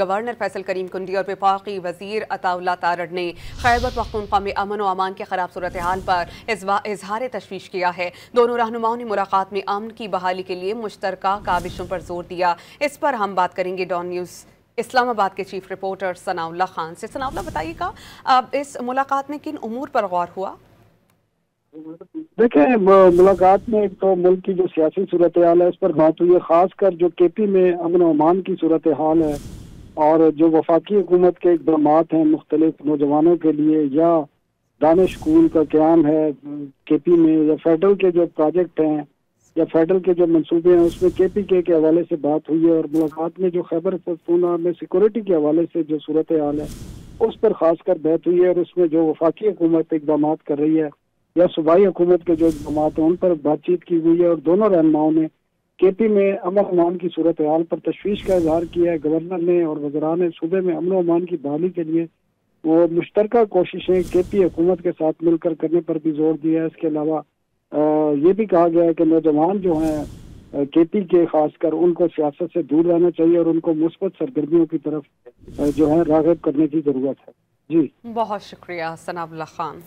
Governor Faisal करीम कुंडी और वफाकी वजीर अताउल्लाह तारड़ ने खैबर पख्तूनख्वा में अमन व अमान के खराब सूरत हाल पर इजहार तशवीश किया है। दोनों रहनुमाओं ने मुलाकात में अमन की बहाली के लिए मुश्तरका काविशों पर जोर दिया। इस पर हम बात करेंगे डॉन न्यूज़ इस्लामाबाद के चीफ रिपोर्टर सनाउल्लाह खान से। सनाउल्लाह, बताइएगा इस मुलाकात में किन उमूर पर गौर हुआ? देखें, मुलाकात में एक तो मुल्क की जो सियासी सूरत हाल है उस पर बात हुई है, खासकर जो केपी में अमन अमान की सूरत हाल है और जो वफाकी हुकूमत के इक़दाम हैं मुख्तलिफ नौजवानों के लिए, या दानिश स्कूल का क़याम है केपी में, या फेडरल के जो प्रोजेक्ट हैं या फेडरल के जो मंसूबे हैं, उसमें केपी के हवाले से बात हुई है। और मुलाकात में जो खैबर पख्तूनख्वा में सिक्योरिटी के हवाले से जो सूरत हाल है उस पर खासकर बात हुई है, और उसमें जो वफाकी हुकूमत इक़दाम कर रही है या सूबाई हुकूमत के जो इक़दाम हैं उन पर बातचीत की हुई है। और दोनों रहनुमाओं ने केपी में अमन अमान की सूरत हाल पर तशवीश का इजहार किया है। गवर्नर ने और वज़रान सूबे में अमन अमान की बहाली के लिए वो मुश्तरका कोशिशें केपी हुकूमत के साथ मिलकर करने पर भी जोर दिया है। इसके अलावा ये भी कहा गया है कि नौजवान जो हैं केपी के खासकर उनको सियासत से दूर रहना चाहिए और उनको मुस्बत सरगर्मियों की तरफ जो है राग़िब करने की ज़रूरत है। जी, बहुत शुक्रिया सनाउल्लाह खान।